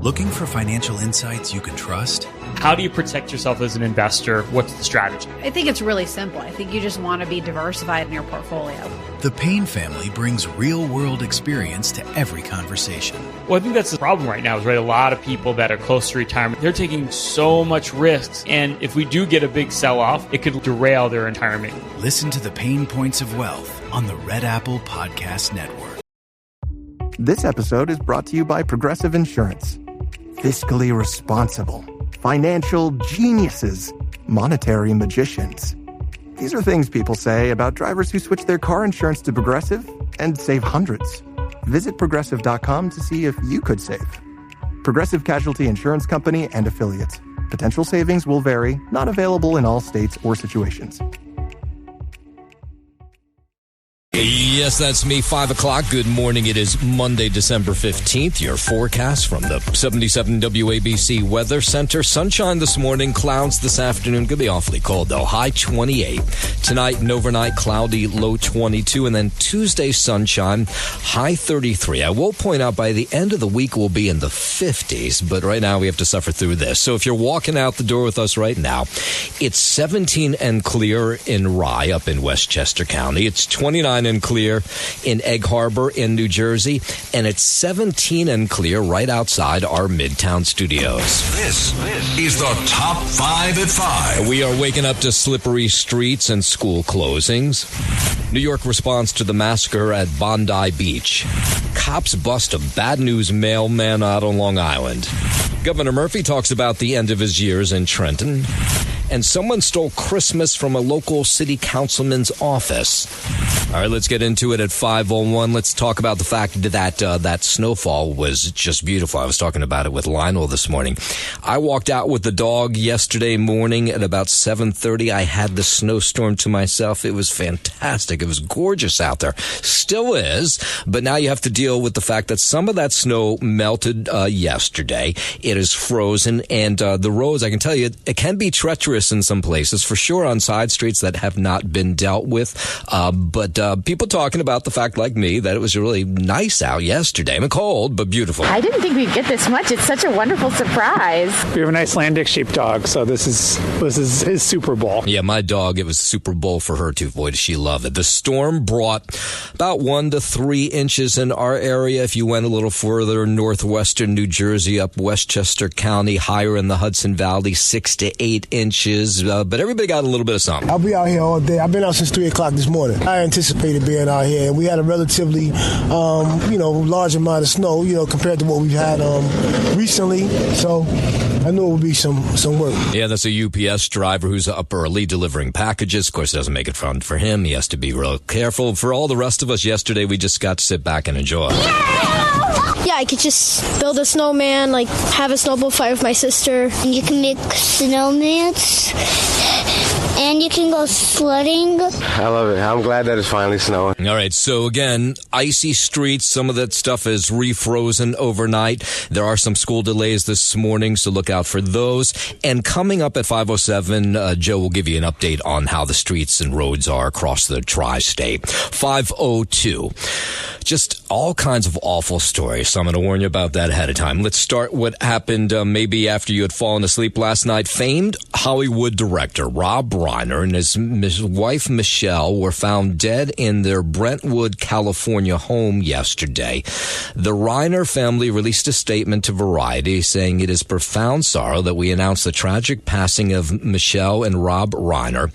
Looking for financial insights you can trust? How do you protect yourself as an investor? What's the strategy? I think it's really simple. I think you just want to be diversified in your portfolio. The Payne family brings real-world experience to every conversation. Well, I think that's the problem right now is, right, a lot of people that are close to retirement, they're taking so much risks. And if we do get a big sell-off, it could derail their retirement. Listen to the Pain Points of Wealth on the Red Apple Podcast Network. This episode is brought to you by Progressive Insurance. Fiscally responsible, financial geniuses, monetary magicians. These are things people say about drivers who switch their car insurance to Progressive and save hundreds. Visit Progressive.com to see if you could save. Progressive Casualty Insurance Company and Affiliates. Potential savings will vary, not available in all states or situations. Yes, that's me. 5 o'clock. Good morning. It is Monday, December 15th. Your forecast from the 77 WABC Weather Center. Sunshine this morning, clouds this afternoon. Going to be awfully cold, though. High 28. Tonight and overnight, cloudy, low 22. And then Tuesday, sunshine, high 33. I will point out by the end of the week, we'll be in the 50s. But right now, we have to suffer through this. So if you're walking out the door with us right now, it's 17 and clear in Rye up in Westchester County. It's 29 and clear in Egg Harbor in New Jersey, and it's 17 and clear right outside our Midtown studios. This is the Top 5 at 5. We are waking up to slippery streets and school closings. New York responds to the massacre at Bondi Beach. Cops bust a bad news mailman out on Long Island. Governor Murphy talks about the end of his years in Trenton. And someone stole Christmas from a local city councilman's office. All right, let's get into it at 5:01. Let's talk about the fact that that snowfall was just beautiful. I was talking about it with Lionel this morning. I walked out with the dog yesterday morning at about 7:30. I had the snowstorm to myself. It was fantastic. It was gorgeous out there. Still is, but now you have to deal with the fact that some of that snow melted yesterday. It is frozen, and the roads, I can tell you, it can be treacherous in some places, for sure, on side streets that have not been dealt with. But people talking about the fact, like me, that it was really nice out yesterday. I mean, cold, but beautiful. I didn't think we'd get this much. It's such a wonderful surprise. We have a nice Landic sheepdog, so this is his Super Bowl. Yeah, my dog, it was Super Bowl for her too. Boy, does she love it. The storm brought about 1 to 3 inches in our area. If you went a little further northwestern New Jersey, up Westchester County, higher in the Hudson Valley, 6 to 8 inches. But everybody got a little bit of something. I'll be out here all day. I've been out since 3 o'clock this morning. I anticipated being out here, and we had a relatively, large amount of snow, compared to what we've had recently. So I knew it would be some work. Yeah, that's a UPS driver who's up early delivering packages. Of course, it doesn't make it fun for him. He has to be real careful. For all the rest of us, yesterday, we just got to sit back and enjoy. Yeah, I could just build a snowman, like have a snowball fight with my sister. You can make snowmans, and you can go sledding. I love it. I'm glad that it's finally snowing. All right, so again, icy streets. Some of that stuff is refrozen overnight. There are some school delays this morning, so look out for those. And coming up at 5:07, Joe will give you an update on how the streets and roads are across the tri-state. 5:02. Just all kinds of awful stories, so I'm going to warn you about that ahead of time. Let's start what happened maybe after you had fallen asleep last night. Famed Hollywood director Rob Reiner and his wife Michelle were found dead in their Brentwood, California home yesterday. The Reiner family released a statement to Variety saying it is profound sorrow that we announce the tragic passing of Michelle and Rob Reiner.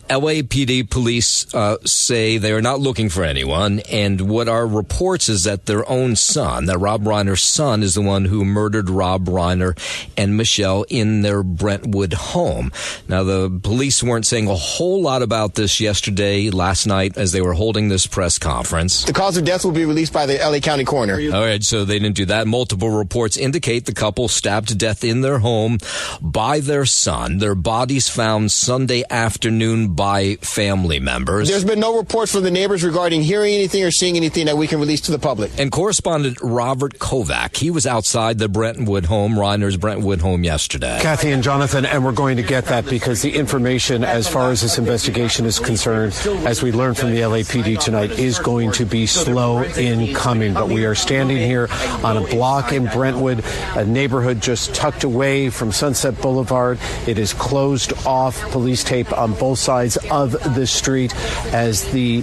LAPD police say they are not looking for anyone, and what our reports is that their own son, that Rob Reiner's son, is the one who murdered Rob Reiner and Michelle in their Brentwood home. Now, the police weren't saying a whole lot about this last night, as they were holding this press conference. The cause of death will be released by the LA County coroner. All right, so they didn't do that. Multiple reports indicate the couple stabbed to death in their home by their son. Their bodies found Sunday afternoon by family members. There's been no reports from the neighbors regarding hearing anything or seeing anything that we can release to the public. And correspondent Robert Kovac, he was outside the Brentwood home, Reiner's Brentwood home yesterday. Kathy and Jonathan, and we're going to get that because the information as far as this investigation is concerned, as we learned from the LAPD tonight, is going to be slow in coming. But we are standing here on a block in Brentwood, a neighborhood just tucked away from Sunset Boulevard. It is closed off, police tape on both sides of the street as the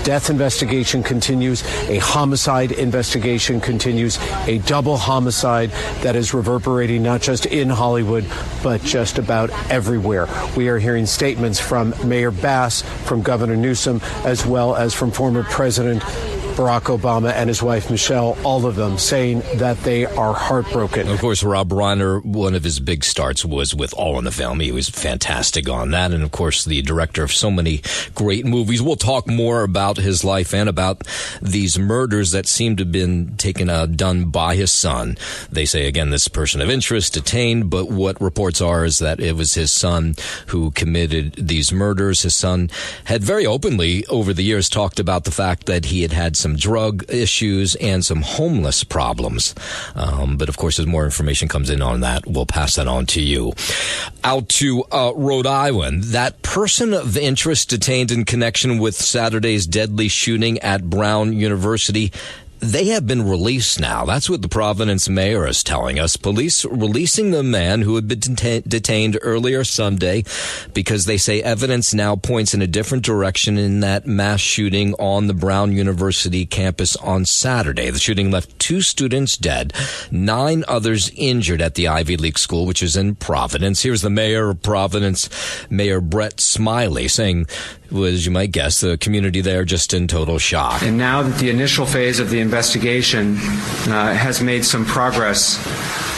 death investigation continues. A homicide investigation continues, a double homicide that is reverberating not just in Hollywood, but just about everywhere. We are hearing statements from Mayor Bass, from Governor Newsom, as well as from former President Barack Obama and his wife, Michelle, all of them saying that they are heartbroken. Of course, Rob Reiner, one of his big starts was with All in the Family. He was fantastic on that. And, of course, the director of so many great movies. We'll talk more about his life and about these murders that seem to have been done by his son. They say, again, this person of interest detained, but what reports are is that it was his son who committed these murders. His son had very openly over the years talked about the fact that he had some drug issues and some homeless problems. But of course, as more information comes in on that, we'll pass that on to you. Out to Rhode Island, that person of interest detained in connection with Saturday's deadly shooting at Brown University, they have been released now. That's what the Providence mayor is telling us. Police releasing the man who had been detained earlier Sunday because they say evidence now points in a different direction in that mass shooting on the Brown University campus on Saturday. The shooting left 2 students dead, 9 others injured at the Ivy League school, which is in Providence. Here's the mayor of Providence, Mayor Brett Smiley, saying, as you might guess, the community there just in total shock. And now that the initial phase of the investigation has made some progress,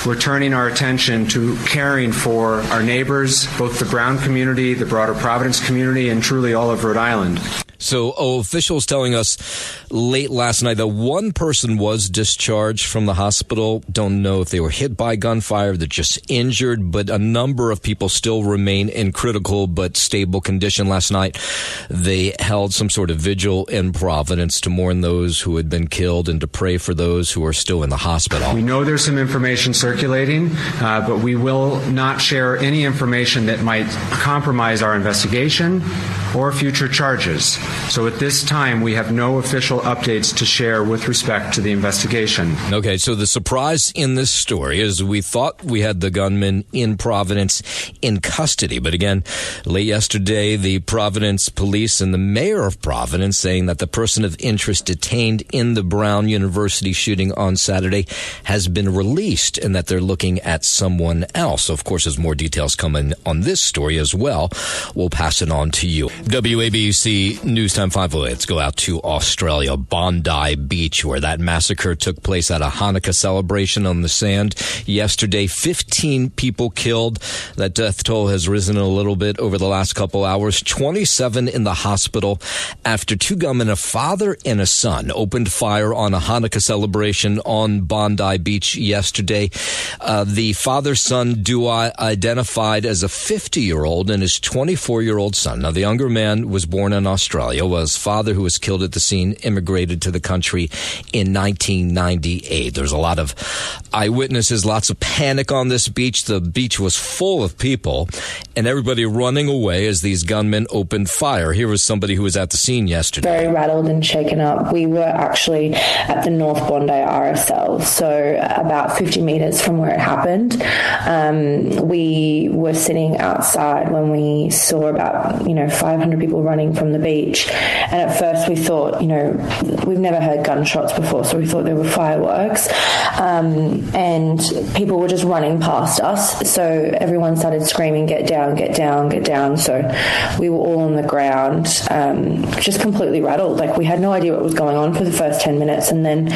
we're turning our attention to caring for our neighbors, both the Brown community, the broader Providence community, and truly all of Rhode Island. So officials telling us late last night that one person was discharged from the hospital. Don't know if they were hit by gunfire, they're just injured, but a number of people still remain in critical but stable condition. Last night, they held some sort of vigil in Providence to mourn those who had been killed and to pray for those who are still in the hospital. We know there's some information circulating, but we will not share any information that might compromise our investigation or future charges. So at this time, we have no official updates to share with respect to the investigation. Okay, so the surprise in this story is we thought we had the gunman in Providence in custody. But again, late yesterday, the Providence police and the mayor of Providence saying that the person of interest detained in the Brown University shooting on Saturday has been released and that they're looking at someone else. So of course, as more details come in on this story as well, we'll pass it on to you. WABC News Time 508. Let's go out to Australia, Bondi Beach, where that massacre took place at a Hanukkah celebration on the sand yesterday. 15 people killed. That death toll has risen a little bit over the last couple hours. 27 in the hospital after 2 gunmen, a father and a son, opened fire on a Hanukkah celebration on Bondi Beach yesterday. The father-son duo identified as a 50-year-old and his 24-year-old son. Now, the younger man was born in Australia, while his father, who was killed at the scene, immigrated to the country in 1998. There's a lot of eyewitnesses, lots of panic on this beach. The beach was full of people and everybody running away as these gunmen opened fire. Here was somebody who was at the scene yesterday. Very rattled and shaken up. We were actually at the North Bondi RSL, so about 50 meters from where it happened. We were sitting outside when we saw about, 500 people running from the beach. And at first we thought, we've never heard gunshots before, so we thought there were fireworks. And people were just running past us. So everyone started screaming, "Get down, get down, get down." So we were all on the ground, just completely rattled. Like, we had no idea what was going on for the first 10 minutes. And then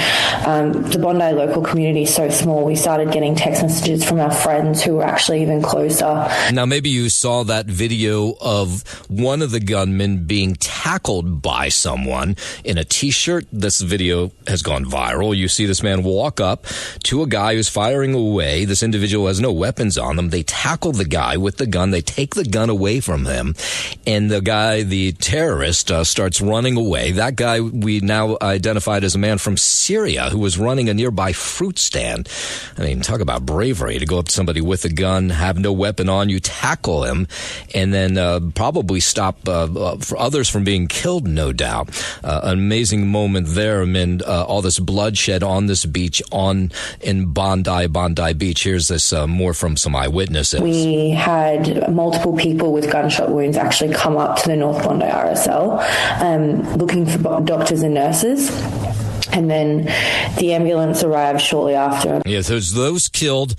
the Bondi local community is so small, we started getting text messages from our friends who were actually even closer. Now, maybe you saw that video of one of the the gunman being tackled by someone in a T-shirt. This video has gone viral. You see this man walk up to a guy who's firing away. This individual has no weapons on them. They tackle the guy with the gun. They take the gun away from him. And the guy, the terrorist, starts running away. That guy we now identified as a man from Syria who was running a nearby fruit stand. I mean, talk about bravery to go up to somebody with a gun, have no weapon on you, tackle him, and then probably stop for others from being killed, no doubt. An amazing moment there amid all this bloodshed on this beach in Bondi Beach. Here's this more from some eyewitnesses. We had multiple people with gunshot wounds actually come up to the North Bondi RSL looking for doctors and nurses. And then the ambulance arrived shortly after. Yes, those killed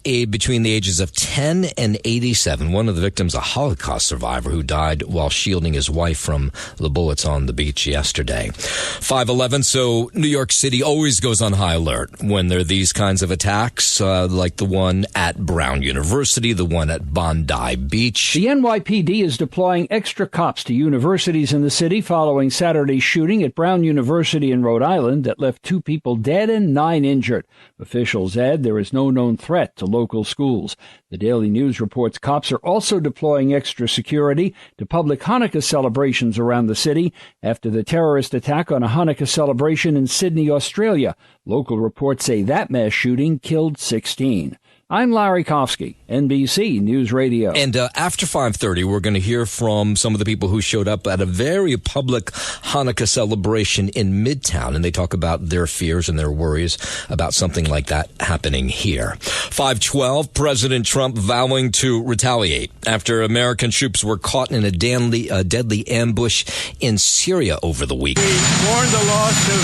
between the ages of 10 and 87. One of the victims, a Holocaust survivor who died while shielding his wife from the bullets on the beach yesterday. 5:11. So New York City always goes on high alert when there are these kinds of attacks, like the one at Brown University, the one at Bondi Beach. The NYPD is deploying extra cops to universities in the city following Saturday's shooting at Brown University in Rhode Island that left 2 people dead and 9 injured. Officials add there is no known threat to local schools. The Daily News reports cops are also deploying extra security to public Hanukkah celebrations around the city after the terrorist attack on a Hanukkah celebration in Sydney, Australia. Local reports say that mass shooting killed 16. I'm Larry Kofsky, NBC News Radio. And after 5:30, we're going to hear from some of the people who showed up at a very public Hanukkah celebration in Midtown, and they talk about their fears and their worries about something like that happening here. 5:12, President Trump vowing to retaliate after American troops were caught in a deadly ambush in Syria over the week. We mourn the loss of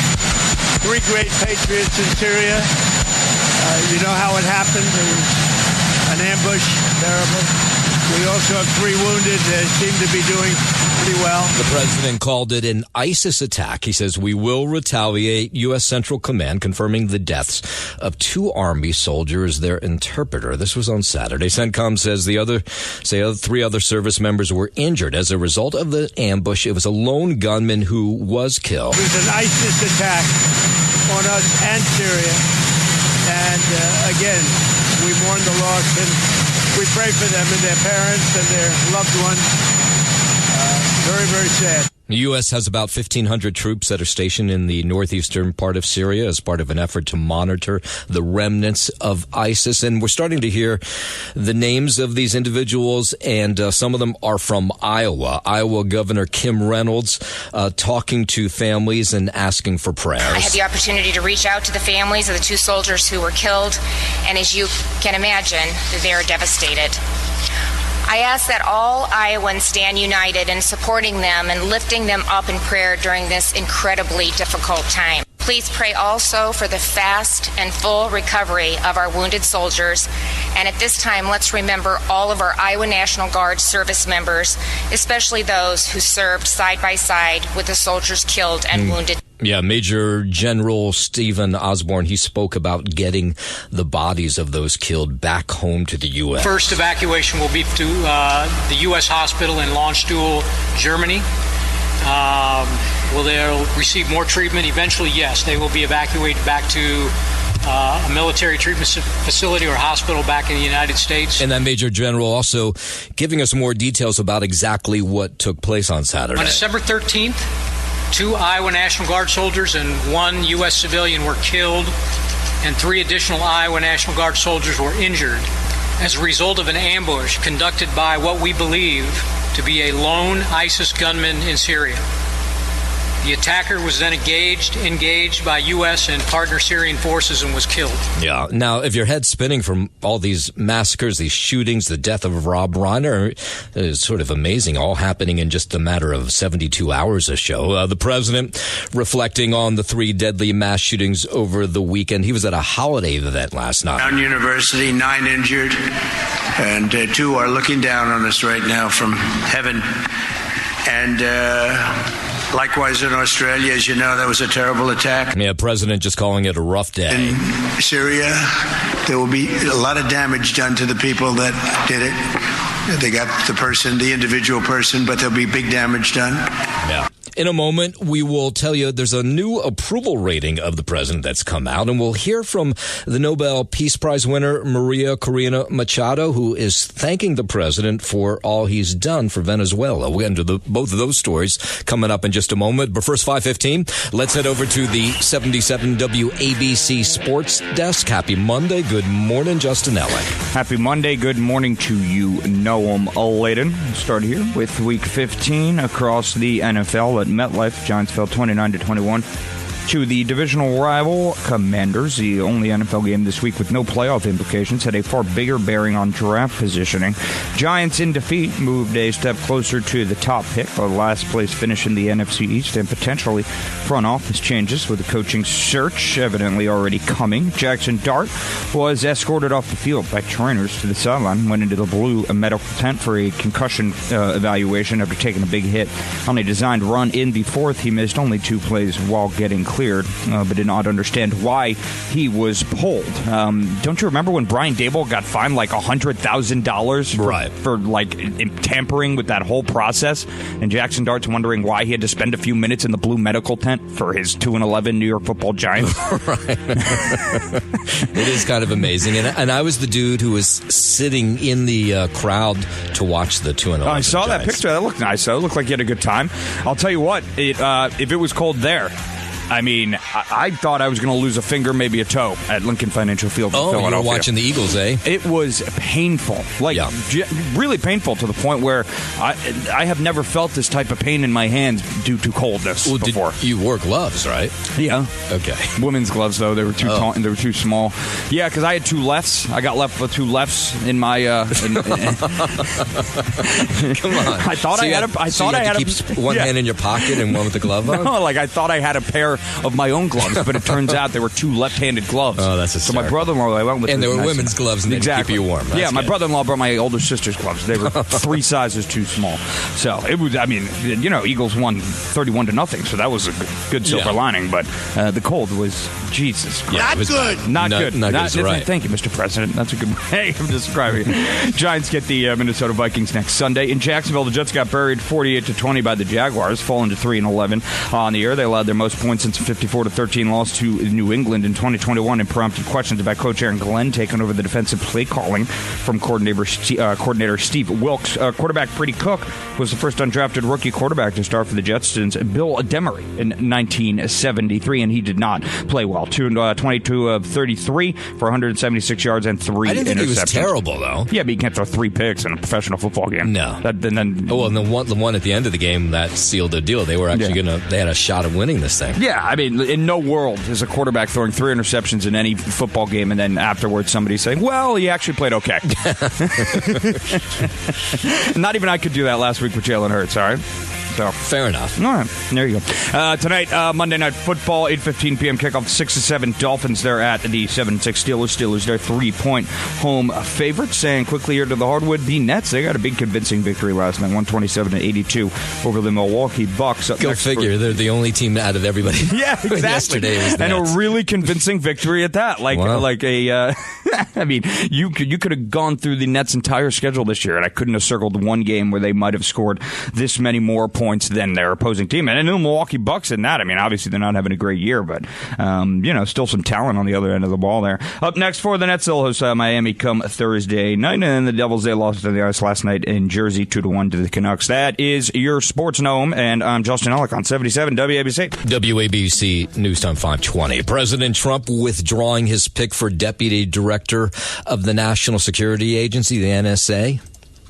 3 great patriots in Syria. You know how it happened. It was an ambush, terrible. We also have 3 wounded. They seem to be doing pretty well. The president called it an ISIS attack. He says, we will retaliate. U.S. Central Command confirming the deaths of 2 Army soldiers, their interpreter. This was on Saturday. CENTCOM says 3 other service members were injured as a result of the ambush. It was a lone gunman who was killed. It was an ISIS attack on us and Syria. And again, we mourn the loss and we pray for them and their parents and their loved ones. Very, very sad. The U.S. has about 1,500 troops that are stationed in the northeastern part of Syria as part of an effort to monitor the remnants of ISIS. And we're starting to hear the names of these individuals, and some of them are from Iowa. Iowa Governor Kim Reynolds talking to families and asking for prayers. I had the opportunity to reach out to the families of the 2 soldiers who were killed, and as you can imagine, they are devastated. I ask that all Iowans stand united in supporting them and lifting them up in prayer during this incredibly difficult time. Please pray also for the fast and full recovery of our wounded soldiers. And at this time, let's remember all of our Iowa National Guard service members, especially those who served side by side with the soldiers killed and wounded. Yeah, Major General Stephen Osborne, he spoke about getting the bodies of those killed back home to the U.S. First evacuation will be to the U.S. hospital in Landstuhl, Germany. Will they receive more treatment? Eventually, yes. They will be evacuated back to a military treatment facility or hospital back in the United States. And that Major General also giving us more details about exactly what took place on Saturday. On December 13th, 2 Iowa National Guard soldiers and 1 U.S. civilian were killed, and 3 additional Iowa National Guard soldiers were injured as a result of an ambush conducted by what we believe to be a lone ISIS gunman in Syria. The attacker was then engaged by U.S. and partner Syrian forces and was killed. Yeah. Now, if your head's spinning from all these massacres, these shootings, the death of Rob Reiner, is sort of amazing, all happening in just a matter of 72 hours or so. The president reflecting on the 3 deadly mass shootings over the weekend. He was at a holiday event last night. Brown University, 9 injured, and 2 are looking down on us right now from heaven. And likewise in Australia, as you know, that was a terrible attack. Yeah, President just calling it a rough day. In Syria, there will be a lot of damage done to the people that did it. They got the individual person, but there'll be big damage done. Yeah. In a moment, we will tell you there's a new approval rating of the president that's come out, and we'll hear from the Nobel Peace Prize winner, Maria Corina Machado, who is thanking the president for all he's done for Venezuela. We'll get into both of those stories coming up in just a moment. But first, 5:15, let's head over to the 77 WABC Sports Desk. Happy Monday. Good morning, Justin Ellick. Happy Monday. Good morning to you, Noam Laden. Start here with Week 15 across the NFL at MetLife. Giants fell 29-21 to the divisional rival Commanders. The only NFL game this week with no playoff implications had a far bigger bearing on draft positioning. Giants in defeat moved a step closer to the top pick, a last place finish in the NFC East, and potentially front office changes with the coaching search evidently already coming. Jackson Dart was escorted off the field by trainers to the sideline, went into the blue medical tent for a concussion evaluation after taking a big hit on a designed run in the fourth. He missed only 2 plays while getting cleared, but did not understand why he was pulled. Don't you remember when Brian Daboll got fined like $100,000 for like tampering with that whole process? And Jackson Dart's wondering why he had to spend a few minutes in the blue medical tent for his 2-11 New York Football Giants. Right. It is kind of amazing. And I was the dude who was sitting in the crowd to watch the 2-11 I saw Giants. that picture. That looked nice, though. It looked like you had a good time. I'll tell you what, if it was cold there, I mean, I thought I was going to lose a finger, maybe a toe at Lincoln Financial Field in Philadelphia. You were watching the Eagles, eh? It was painful, really painful to the point where I have never felt this type of pain in my hands due to coldness before. You wore gloves, right? Yeah. Okay. Women's gloves, though, they were too tall and they were too small. Yeah, because I had 2 lefts. I got left with 2 lefts in my. Come on. I thought I had to keep one hand in your pocket and one with the glove on. No, like I thought I had a pair of my own gloves, but it turns out there were 2 left-handed gloves. Oh, that's hysterical. So my brother-in-law, I went with, and they were women's gloves, and they keep you warm. That's my brother-in-law brought my older sister's gloves. They were 3 sizes too small. So it was. I mean, Eagles won 31-0, so that was a good silver lining. But the cold was Jesus. Yeah, not good. Not good. Not good. Right. Thank you, Mr. President. That's a good way of describing it. Giants get the Minnesota Vikings next Sunday in Jacksonville. The Jets got buried 48-20 by the Jaguars, falling to 3-11 on the year. They allowed their most points since 54-13 loss to New England in 2021 and prompted questions about Coach Aaron Glenn taking over the defensive play calling from coordinator Steve Wilks. Quarterback Brady Cook was the first undrafted rookie quarterback to start for the Jets since Bill Demery in 1973, and he did not play well. 22 of 33 for 176 yards and 3 interceptions. I didn't think he was terrible, though. Yeah, but you can't throw 3 picks in a professional football game. No. The one at the end of the game, that sealed the deal. They were actually they had a shot of winning this thing. Yeah, I mean, in no world is a quarterback throwing 3 interceptions in any football game and then afterwards somebody saying, well, he actually played okay. Not even I could do that last week with Jalen Hurts, all right? So fair enough. All right, there you go. Tonight, Monday Night Football, 8:15 p.m. kickoff. 6-7 Dolphins. They're at the 7-6 Steelers. Steelers, they're 3-point home favorites. And quickly here to the hardwood, the Nets. They got a big convincing victory last night, 127-82 over the Milwaukee Bucks. Go figure. They're the only team out of everybody. Yeah, exactly. Yesterday was the and Nets. A really convincing victory at that. I mean, you could have gone through the Nets' entire schedule this year, and I couldn't have circled one game where they might have scored this many more points than their opposing team. And the Milwaukee Bucks in that, I mean, obviously they're not having a great year, but, still some talent on the other end of the ball there. Up next for the Nets, they'll host Miami come Thursday night, and the Devils, they lost to the Ice last night in Jersey 2-1 to the Canucks. That is your Sports Gnome, and I'm Justin Ellick on 77 WABC. WABC News Time 520. President Trump withdrawing his pick for Deputy Director of the National Security Agency, the NSA.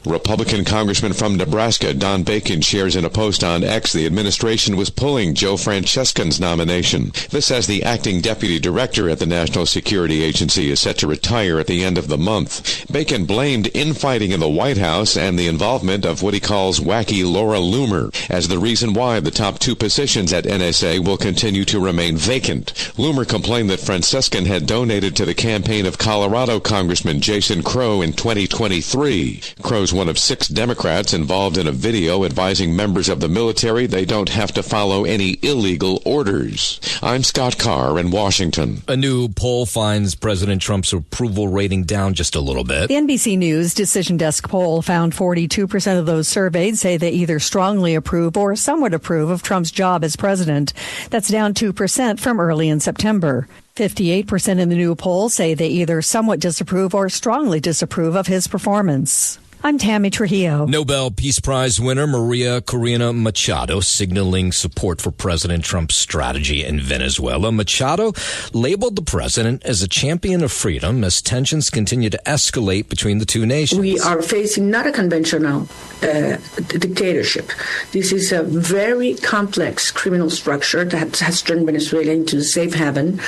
Republican Congressman from Nebraska Don Bacon shares in a post on X the administration was pulling Joe Francescan's nomination. This as the acting deputy director at the National Security Agency is set to retire at the end of the month. Bacon blamed infighting in the White House and the involvement of what he calls wacky Laura Loomer as the reason why the top 2 positions at NSA will continue to remain vacant. Loomer complained that Francescan had donated to the campaign of Colorado Congressman Jason Crow in 2023. Crow's one of 6 Democrats involved in a video advising members of the military they don't have to follow any illegal orders. I'm Scott Carr in Washington. A new poll finds President Trump's approval rating down just a little bit. The NBC News Decision Desk poll found 42% of those surveyed say they either strongly approve or somewhat approve of Trump's job as president. That's down 2% from early in September. 58% in the new poll say they either somewhat disapprove or strongly disapprove of his performance. I'm Tammy Trujillo. Nobel Peace Prize winner Maria Corina Machado signaling support for President Trump's strategy in Venezuela. Machado labeled the president as a champion of freedom as tensions continue to escalate between the two nations. We are facing not a conventional dictatorship. This is a very complex criminal structure that has turned Venezuela into a safe haven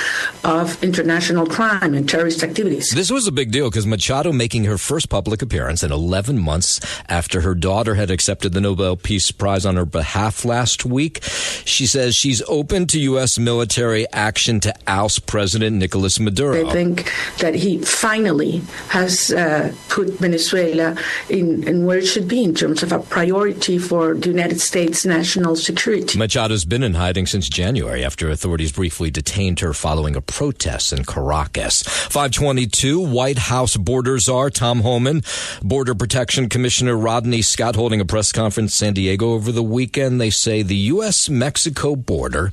of international crime and terrorist activities. This was a big deal because Machado making her first public appearance in 11 months after her daughter had accepted the Nobel Peace Prize on her behalf last week. She says she's open to U.S. military action to oust President Nicolas Maduro. I think that he finally has put Venezuela in where it should be in terms of a priority for the United States national security. Machado's been in hiding since January after authorities briefly detained her following a protest in Caracas. 522, White House border czar Tom Homan, Border Protection Commissioner Rodney Scott holding a press conference in San Diego over the weekend. They say the U.S.-Mexico border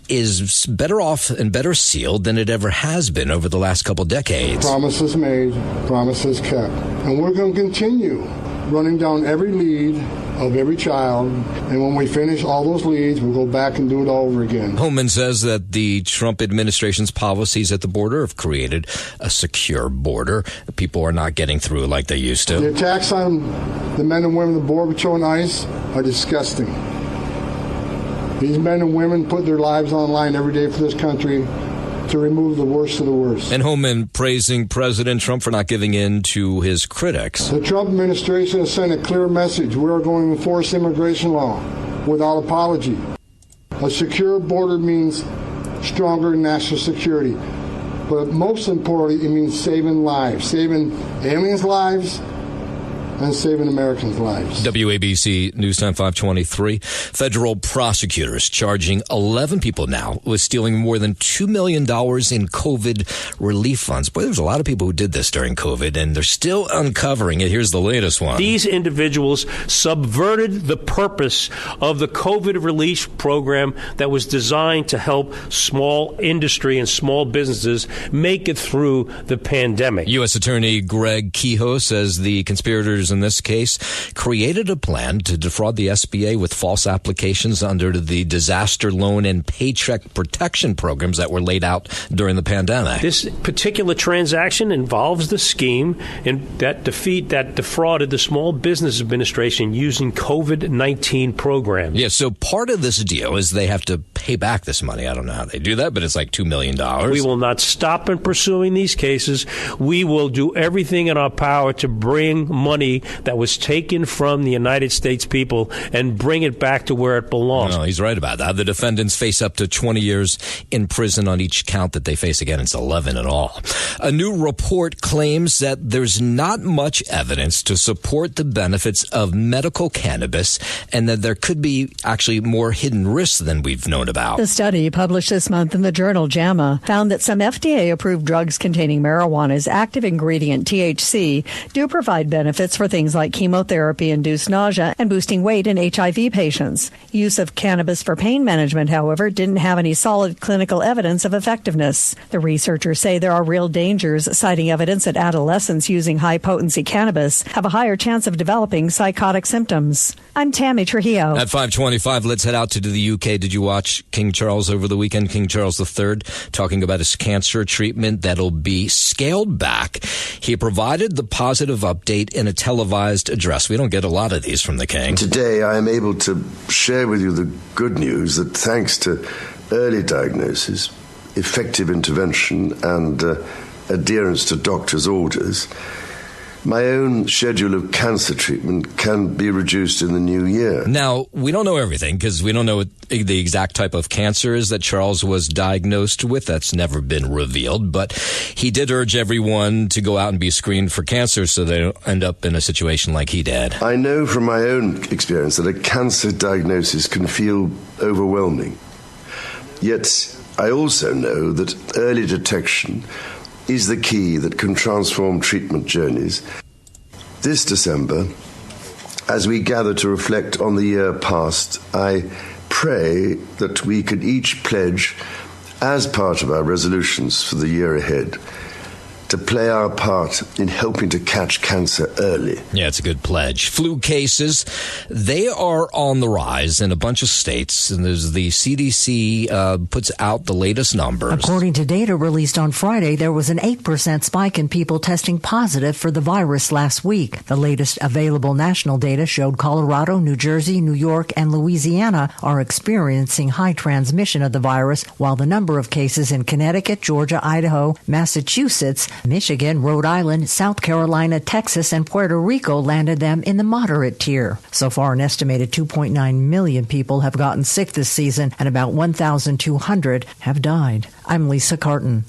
is better off and better sealed than it ever has been over the last couple decades. Promises made, promises kept. And we're going to continue running down every lead of every child, and when we finish all those leads, we'll go back and do it all over again. Homan says that the Trump administration's policies at the border have created a secure border. People are not getting through like they used to. The attacks on the men and women of the Border Patrol and ICE are disgusting. These men and women put their lives on the line every day for this country to remove the worst of the worst. And Homan praising President Trump for not giving in to his critics. The Trump administration has sent a clear message. We are going to enforce immigration law without apology. A secure border means stronger national security. But most importantly, it means saving lives, saving aliens' lives, and saving Americans' lives. WABC News Time 523. Federal prosecutors charging 11 people now with stealing more than $2 million in COVID relief funds. Boy, there's a lot of people who did this during COVID, and they're still uncovering it. Here's the latest one. These individuals subverted the purpose of the COVID relief program that was designed to help small industry and small businesses make it through the pandemic. U.S. Attorney Greg Kehoe says the conspirators in this case created a plan to defraud the SBA with false applications under the disaster loan and paycheck protection programs that were laid out during the pandemic. This particular transaction involves the scheme that defrauded the Small Business Administration using COVID-19 programs. Yeah, so part of this deal is they have to pay back this money. I don't know how they do that, but it's like $2 million. We will not stop in pursuing these cases. We will do everything in our power to bring money that was taken from the United States people and bring it back to where it belongs. No, he's right about that. The defendants face up to 20 years in prison on each count that they face. Again, it's 11 in all. A new report claims that there's not much evidence to support the benefits of medical cannabis and that there could be actually more hidden risks than we've known about. The study, published this month in the journal JAMA, found that some FDA-approved drugs containing marijuana's active ingredient THC do provide benefits for things like chemotherapy-induced nausea and boosting weight in HIV patients. Use of cannabis for pain management, however, didn't have any solid clinical evidence of effectiveness. The researchers say there are real dangers, citing evidence that adolescents using high-potency cannabis have a higher chance of developing psychotic symptoms. I'm Tammy Trujillo. At 5:25, let's head out to the UK. Did you watch King Charles over the weekend? King Charles III talking about his cancer treatment that'll be scaled back. He provided the positive update in a televised address. We don't get a lot of these from the King. Today, I am able to share with you the good news that thanks to early diagnosis, effective intervention, and adherence to doctors' orders, my own schedule of cancer treatment can be reduced in the new year. Now, we don't know everything because we don't know what the exact type of cancer is that Charles was diagnosed with. That's never been revealed, but he did urge everyone to go out and be screened for cancer so they don't end up in a situation like he did. I know from my own experience that a cancer diagnosis can feel overwhelming. Yet, I also know that early detection is the key that can transform treatment journeys. This December, as we gather to reflect on the year past, I pray that we could each pledge, as part of our resolutions for the year ahead, to play our part in helping to catch cancer early. Yeah, it's a good pledge. Flu cases, they are on the rise in a bunch of states, and there's the CDC puts out the latest numbers. According to data released on Friday, there was an 8% spike in people testing positive for the virus last week. The latest available national data showed Colorado, New Jersey, New York, and Louisiana are experiencing high transmission of the virus, while the number of cases in Connecticut, Georgia, Idaho, Massachusetts, Michigan, Rhode Island, South Carolina, Texas, and Puerto Rico landed them in the moderate tier. So far, an estimated 2.9 million people have gotten sick this season, and about 1,200 have died. I'm Lisa Carton.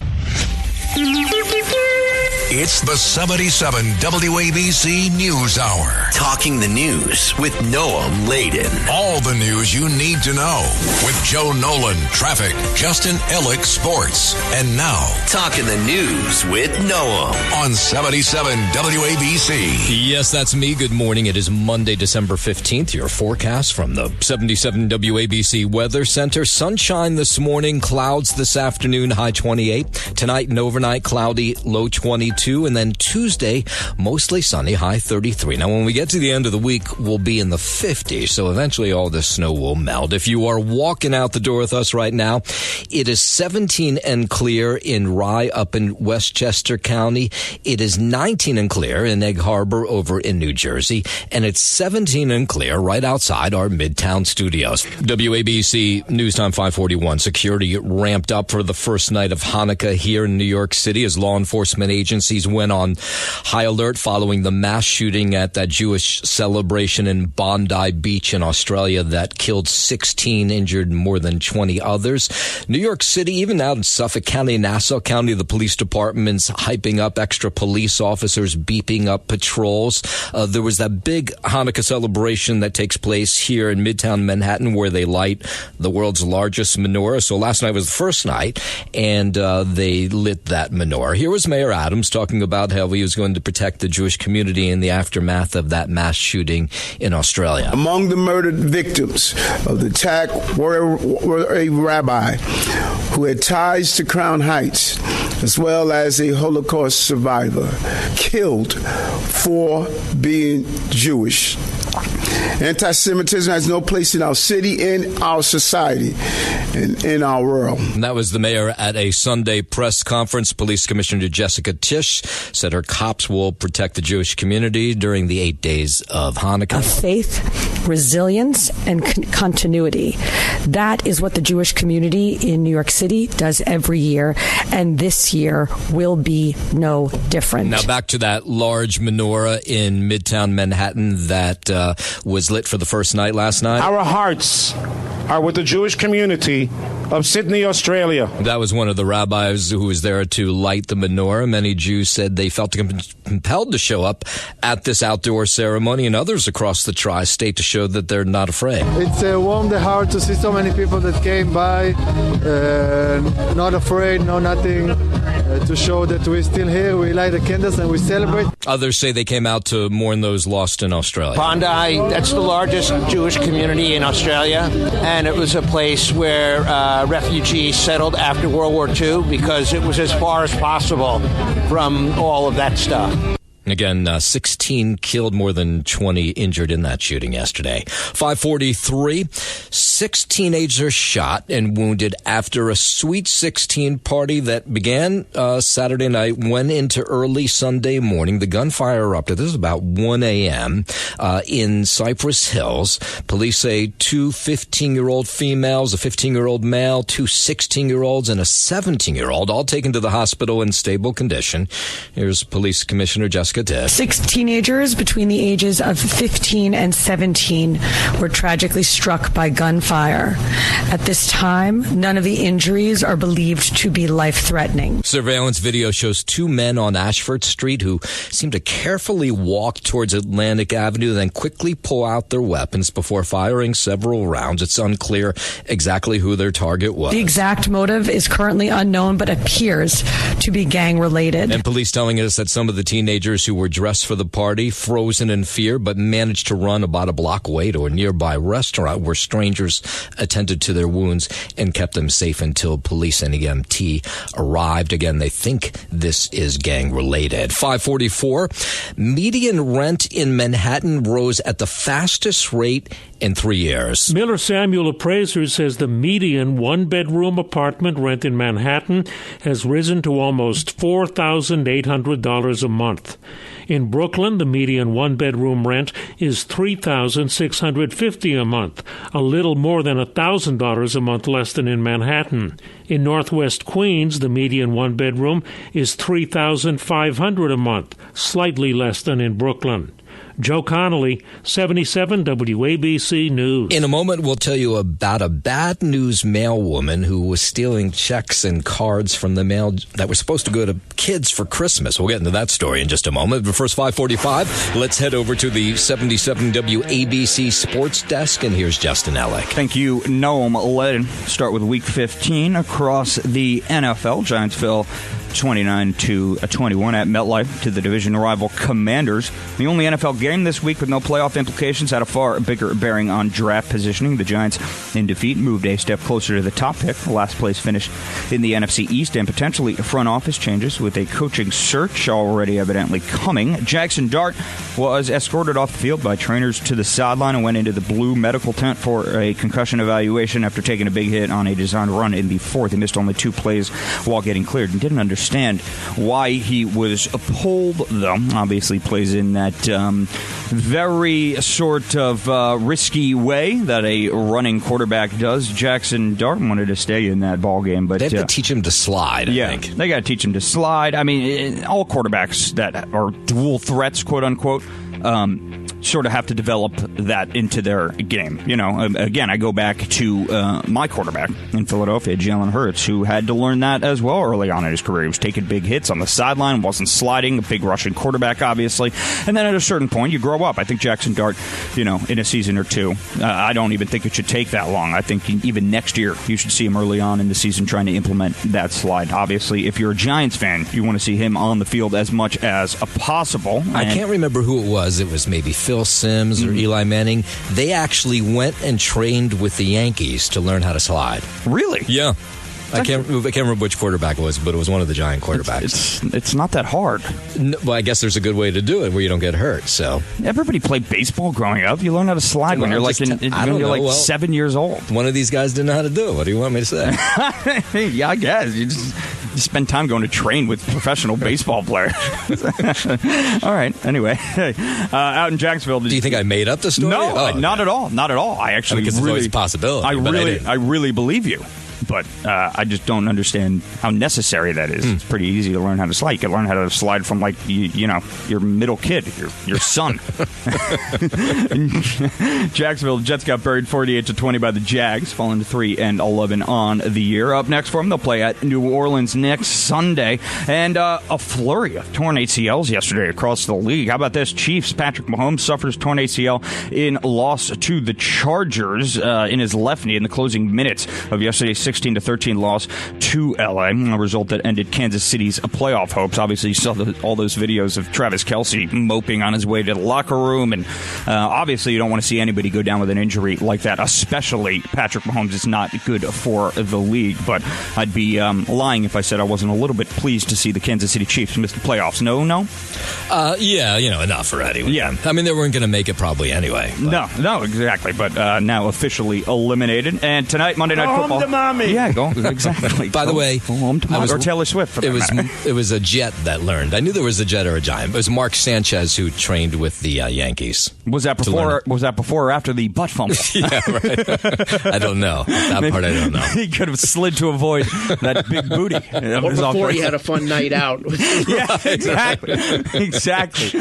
It's the 77 WABC News Hour. Talking the news with Noam Laden. All the news you need to know with Joe Nolan, traffic, Justin Ellick, sports. And now, Talking the news with Noam on 77 WABC. Yes, that's me. Good morning. It is Monday, December 15th. Your forecast from the 77 WABC Weather Center. Sunshine this morning, clouds this afternoon, high 28. Tonight and overnight, cloudy, low 22. And then Tuesday, mostly sunny, high 33. Now, when we get to the end of the week, we'll be in the 50s, so eventually all this snow will melt. If you are walking out the door with us right now, it is 17 and clear in Rye up in Westchester County. It is 19 and clear in Egg Harbor over in New Jersey. And it's 17 and clear right outside our Midtown studios. WABC News Time 541. Security ramped up for the first night of Hanukkah here in New York City as law enforcement agencies went on high alert following the mass shooting at that Jewish celebration in Bondi Beach in Australia that killed 16, injured more than 20 others. New York City, even out in Suffolk County, Nassau County, the police department's hyping up extra police officers, beeping up patrols. There was that big Hanukkah celebration that takes place here in Midtown Manhattan where they light the world's largest menorah. So last night was the first night, and they lit that menorah. Here was Mayor Adams talking about how he was going to protect the Jewish community in the aftermath of that mass shooting in Australia. Among the murdered victims of the attack were a rabbi who had ties to Crown Heights, as well as a Holocaust survivor, killed for being Jewish. Anti-Semitism has no place in our city, in our society, and in our world. And that was the mayor at a Sunday press conference. Police Commissioner Jessica Tisch said her cops will protect the Jewish community during the 8 days of Hanukkah. Faith, resilience, and continuity. That is what the Jewish community in New York City does every year, and this year will be no different. Now back to that large menorah in Midtown Manhattan that was lit for the first night last night. Our hearts are with the Jewish community of Sydney, Australia. That was one of the rabbis who was there to light the menorah. Many Jews said they felt compelled to show up at this outdoor ceremony, and others across the tri-state to show that they're not afraid. It's warmed the heart to see so many people that came by, not afraid, no nothing, to show that we're still here. We light the candles and we celebrate. Others say they came out to mourn those lost in Australia. Bondi, that's the largest Jewish community in Australia, and it was a place where refugees settled after World War II because it was as far as possible from all of that stuff. Again, 16 killed, more than 20 injured in that shooting yesterday. 5:43, 6 teenagers shot and wounded after a Sweet 16 party that began Saturday night, went into early Sunday morning. The gunfire erupted. This is about 1 a.m. In Cypress Hills. Police say 2 15-year-old females, a 15-year-old male, 2 16-year-olds, and a 17-year-old, all taken to the hospital in stable condition. Here's Police Commissioner Jessica Nebraska did. 6 teenagers between the ages of 15 and 17 were tragically struck by gunfire. At this time, none of the injuries are believed to be life-threatening. Surveillance video shows 2 men on Ashford Street who seem to carefully walk towards Atlantic Avenue, then quickly pull out their weapons before firing several rounds. It's unclear exactly who their target was. The exact motive is currently unknown, but appears to be gang-related. And police telling us that some of the teenagers who were dressed for the party, frozen in fear, but managed to run about a block away to a nearby restaurant where strangers attended to their wounds and kept them safe until police and EMT arrived. Again, they think this is gang-related. 544, median rent in Manhattan rose at the fastest rate in 3 years. Miller Samuel Appraiser says the median one-bedroom apartment rent in Manhattan has risen to almost $4,800 a month. In Brooklyn, the median one-bedroom rent is $3,650 a month, a little more than $1,000 a month less than in Manhattan. In Northwest Queens, the median one-bedroom is $3,500 a month, slightly less than in Brooklyn. Joe Connolly, 77 WABC News. In a moment, we'll tell you about a bad news mailwoman who was stealing checks and cards from the mail that were supposed to go to kids for Christmas. We'll get into that story in just a moment. But first, 545, let's head over to the 77 WABC Sports Desk, and here's Justin Ellick. Thank you, Noam Ledden. Start with Week 15 across the NFL. Giants fell 29-21 at MetLife to the division rival Commanders. The only NFL game this week with no playoff implications had a far bigger bearing on draft positioning. The Giants, in defeat, moved a step closer to the top pick, the last place finish in the NFC East, and potentially front office changes with a coaching search already evidently coming. Jackson Dart was escorted off the field by trainers to the sideline and went into the blue medical tent for a concussion evaluation after taking a big hit on a designed run in the fourth. He missed only 2 plays while getting cleared and didn't understand why he was pulled, though. Obviously plays in that very sort of risky way that a running quarterback does. Jackson Dart wanted to stay in that ball game, but they have to teach him to slide, I think. They got to teach him to slide. I mean, all quarterbacks that are dual threats, quote unquote, sort of have to develop that into their game. You know, again, I go back to my quarterback in Philadelphia, Jalen Hurts, who had to learn that as well early on in his career. He was taking big hits on the sideline, wasn't sliding, a big rushing quarterback, obviously. And then at a certain point, you grow up. I think Jackson Dart, you know, in a season or two, I don't even think it should take that long. I think even next year, you should see him early on in the season trying to implement that slide. Obviously, if you're a Giants fan, you want to see him on the field as much as possible. I can't remember who it was. It was maybe Phil Simms or Eli Manning. They actually went and trained with the Yankees to learn how to slide. Really? Yeah. I can't remember which quarterback it was, but it was one of the Giant quarterbacks. It's not that hard. No, well, I guess there's a good way to do it where you don't get hurt. So everybody played baseball growing up. You learn how to slide when you're like 7 years old. One of these guys didn't know how to do it. What do you want me to say? Yeah, I guess you spend time going to train with professional baseball players. All right. Anyway, out in Jacksonville, do you think I made up the story? No, not at all. Not at all. I actually because it's always a possibility. I really believe you. But I just don't understand how necessary that is. It's pretty easy to learn how to slide. You can learn how to slide from, like, you know, your middle kid, your son. Jacksonville Jets got buried 48-20 by the Jags, falling to 3-11 on the year. Up next for them, they'll play at New Orleans next Sunday. And a flurry of torn ACLs yesterday across the league. How about this? Chiefs Patrick Mahomes suffers torn ACL in loss to the Chargers in his left knee in the closing minutes of yesterday's 16-13 loss to LA, a result that ended Kansas City's playoff hopes. Obviously, you saw all those videos of Travis Kelce moping on his way to the locker room, and obviously you don't want to see anybody go down with an injury like that, especially Patrick Mahomes. Is not good for the league, but I'd be lying if I said I wasn't a little bit pleased to see the Kansas City Chiefs miss the playoffs. No? Yeah, you know, enough already. Yeah. I mean, they weren't going to make it probably anyway. But. No, exactly, but now officially eliminated. And tonight, Monday Night Football. Mommy. me. Yeah, go exactly. By the way, go home tomorrow. Or Taylor Swift. For it was a Jet that learned. I knew there was a Jet or a Giant. It was Mark Sanchez who trained with the Yankees. Was that before? Was that before or after the butt fumble? Yeah, right. I don't know. That part I don't know. He could have slid to avoid that big booty. Or before he had a fun night out. Yeah, exactly. Exactly.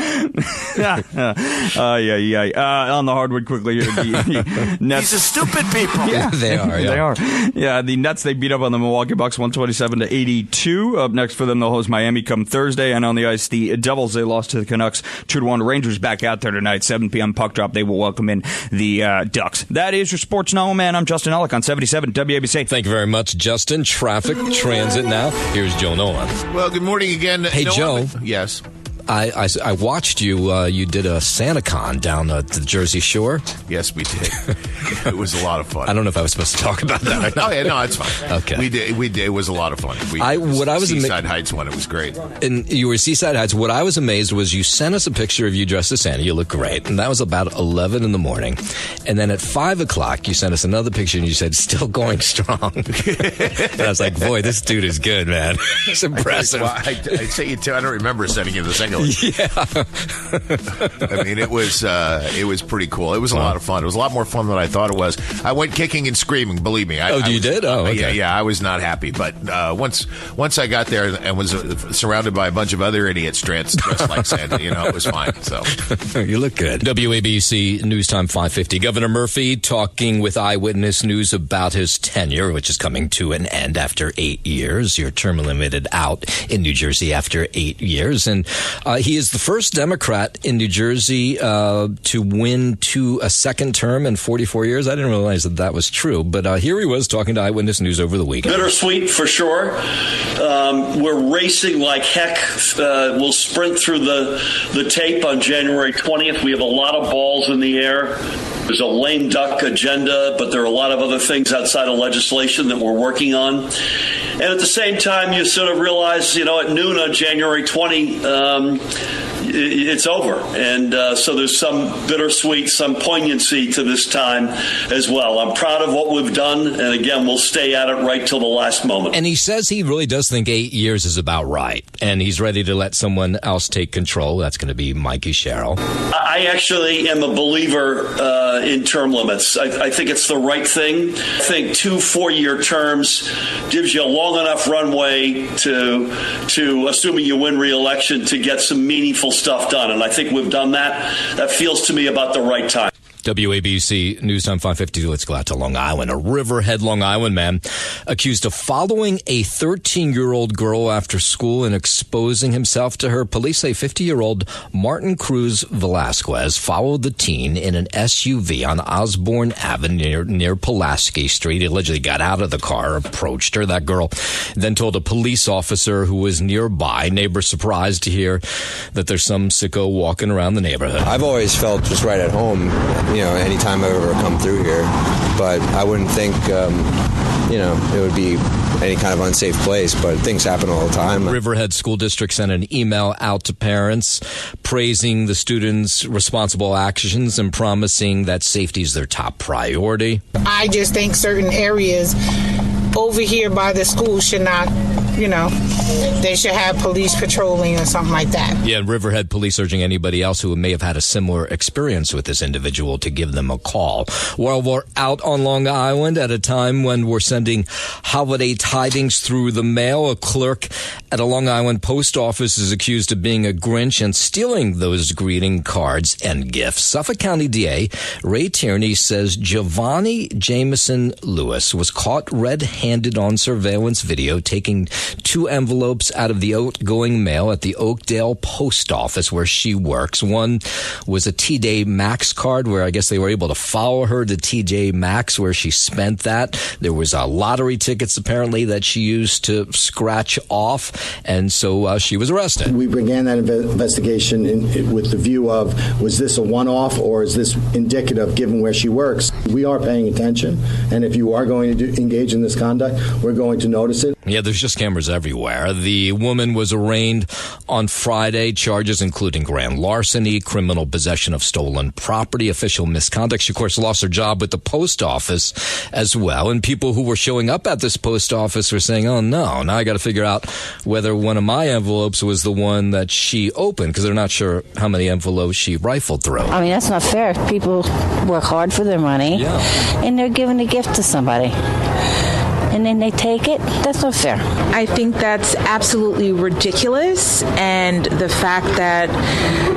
On the hardwood quickly here. The Nets. These are stupid people. Yeah, they are. Yeah. They are. Yeah, the Nets, they beat up on the Milwaukee Bucks 127-82. Up next for them, they'll host Miami come Thursday. And on the ice, the Devils, they lost to the Canucks 2-1. Rangers back out there tonight, 7 p.m. puck drop. They will welcome in the Ducks. That is your Sports Now, man. I'm Justin Ellick on 77 WABC. Thank you very much, Justin. Traffic, transit now. Here's Joe Nolan. Well, good morning again. Hey, Joe. Yes. I watched you. You did a SantaCon down at the Jersey Shore. Yes, we did. It was a lot of fun. I don't know if I was supposed to talk about that or not. Oh yeah, no, it's fine. Okay, we did. It was a lot of fun. Seaside Heights one. It was great. And you were Seaside Heights. What I was amazed was you sent us a picture of you dressed as Santa. You look great, and that was about 11 in the morning. And then at 5 o'clock, you sent us another picture, and you said, "Still going strong." And I was like, "Boy, this dude is good, man. It's impressive." I say you too. I don't remember sending you the single. Yeah. I mean, it was pretty cool. It was a lot of fun. It was a lot more fun than I thought it was. I went kicking and screaming. Believe me. You did? Oh, okay. Yeah. I was not happy, but once I got there and was surrounded by a bunch of other idiots dressed like Santa, it was fine. So you look good. WABC News Time 550. Governor Murphy talking with Eyewitness News about his tenure, which is coming to an end after 8 years. Your term limited out in New Jersey after 8 years, and he is the first Democrat in New Jersey to win a second term in 44 years. I didn't realize that was true, but here he was talking to Eyewitness News over the weekend. Bittersweet for sure. We're racing like heck. We'll sprint through the tape on January 20th. We have a lot of balls in the air. There's a lame duck agenda, but there are a lot of other things outside of legislation that we're working on. And at the same time, you sort of realize, at noon on January 20, it's over. And so there's some bittersweet, some poignancy to this time as well. I'm proud of what we've done. And again, we'll stay at it right till the last moment. And he says he really does think 8 years is about right. And he's ready to let someone else take control. That's going to be Mikey Sherrill. I actually am a believer in term limits. I think it's the right thing. I think 2 4-year terms gives you a long enough runway to assuming you win re-election, to get some meaningful stuff done. And I think we've done that. That feels to me about the right time. WABC News Time 550. Let's go out to Long Island. A Riverhead, Long Island man accused of following a 13-year-old girl after school and exposing himself to her. Police say 50-year-old Martin Cruz Velasquez followed the teen in an SUV on Osborne Avenue near Pulaski Street. He allegedly got out of the car, approached her. That girl then told a police officer who was nearby. Neighbors surprised to hear that there's some sicko walking around the neighborhood. I've always felt just right at home, anytime I've ever come through here. But I wouldn't think, it would be any kind of unsafe place, but things happen all the time. Riverhead School District sent an email out to parents praising the students' responsible actions and promising that safety is their top priority. I just think certain areas over here by the school should not, they should have police patrolling or something like that. Yeah, Riverhead Police urging anybody else who may have had a similar experience with this individual to give them a call. While we're out on Long Island at a time when we're sending holiday tidings through the mail, a clerk at a Long Island post office is accused of being a Grinch and stealing those greeting cards and gifts. Suffolk County DA Ray Tierney says Giovanni Jameson Lewis was caught red-handed on surveillance video taking 2 envelopes out of the outgoing mail at the Oakdale post office where she works. One was a TJ Maxx card where I guess they were able to follow her to TJ Maxx where she spent that. There was lottery tickets apparently that she used to scratch off, and so she was arrested. We began that investigation with the view of, was this a one-off or is this indicative given where she works? We are paying attention, and if you are going to engage in this conduct, we're going to notice it. Yeah, there's just cameras everywhere. The woman was arraigned on Friday, charges including grand larceny, criminal possession of stolen property, official misconduct. She, of course, lost her job with the post office as well. And people who were showing up at this post office were saying, oh, no, now I got to figure out whether one of my envelopes was the one that she opened, because they're not sure how many envelopes she rifled through. I mean, that's not fair. People work hard for their money, and they're giving a gift to somebody, and then they take it. That's not fair. I think that's absolutely ridiculous, and the fact that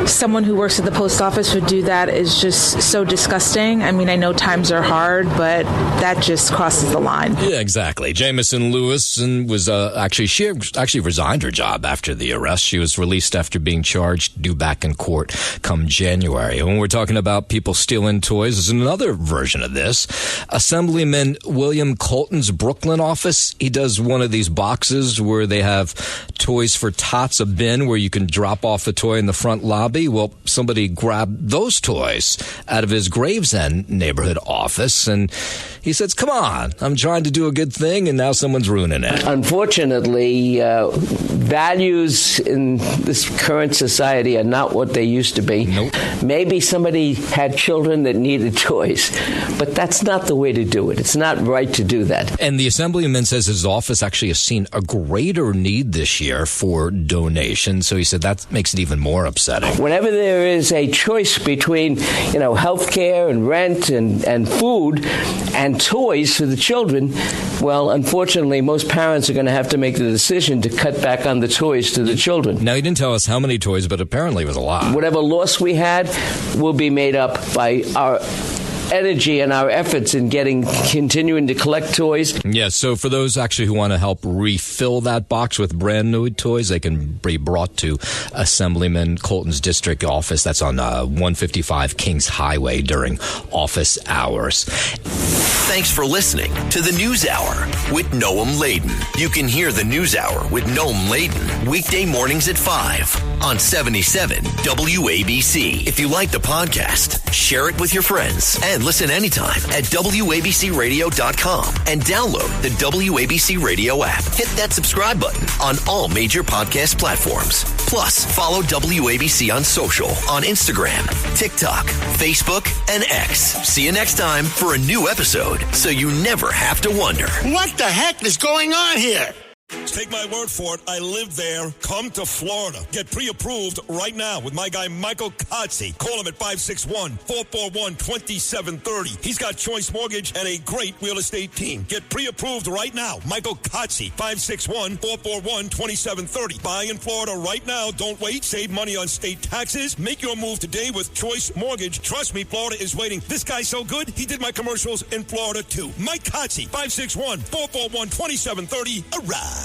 someone who works at the post office would do that is just so disgusting. I mean, I know times are hard, but that just crosses the line. Yeah, exactly. Jamison Lewis was she actually resigned her job after the arrest. She was released after being charged, due back in court come January. When we're talking about people stealing toys, there's another version of this. Assemblyman William Colton's Brooklyn office, he does one of these boxes where they have Toys for Tots, a bin where you can drop off a toy in the front lobby. Well, somebody grabbed those toys out of his Gravesend neighborhood office, and he says, come on, I'm trying to do a good thing, and now someone's ruining it. Unfortunately, values in this current society are not what they used to be. Nope. Maybe somebody had children that needed toys, but that's not the way to do it. It's not right to do that. And the Assemblyman says his office actually has seen a greater need this year for donations, so he said that makes it even more upsetting. Whenever there is a choice between, health care and rent and food and toys for the children, well, unfortunately, most parents are going to have to make the decision to cut back on the toys to the children. Now, he didn't tell us how many toys, but apparently it was a lot. Whatever loss we had will be made up by our energy and our efforts in continuing to collect toys. Yeah, so for those actually who want to help refill that box with brand new toys, they can be brought to Assemblyman Colton's district office. That's on 155 Kings Highway during office hours. Thanks for listening to the News Hour with Noam Laden. You can hear the News Hour with Noam Laden weekday mornings at 5 on 77 WABC. If you like the podcast, share it with your friends and listen anytime at WABCRadio.com and download the WABC Radio app. Hit that subscribe button on all major podcast platforms. Plus, follow WABC on social on Instagram, TikTok, Facebook, and X. See you next time for a new episode, so you never have to wonder. What the heck is going on here? Take my word for it. I live there. Come to Florida. Get pre-approved right now with my guy, Michael Kotze. Call him at 561-441-2730. He's got Choice Mortgage and a great real estate team. Get pre-approved right now. Michael Kotze, 561-441-2730. Buy in Florida right now. Don't wait. Save money on state taxes. Make your move today with Choice Mortgage. Trust me, Florida is waiting. This guy's so good, he did my commercials in Florida, too. Mike Kotze, 561-441-2730. Arrive.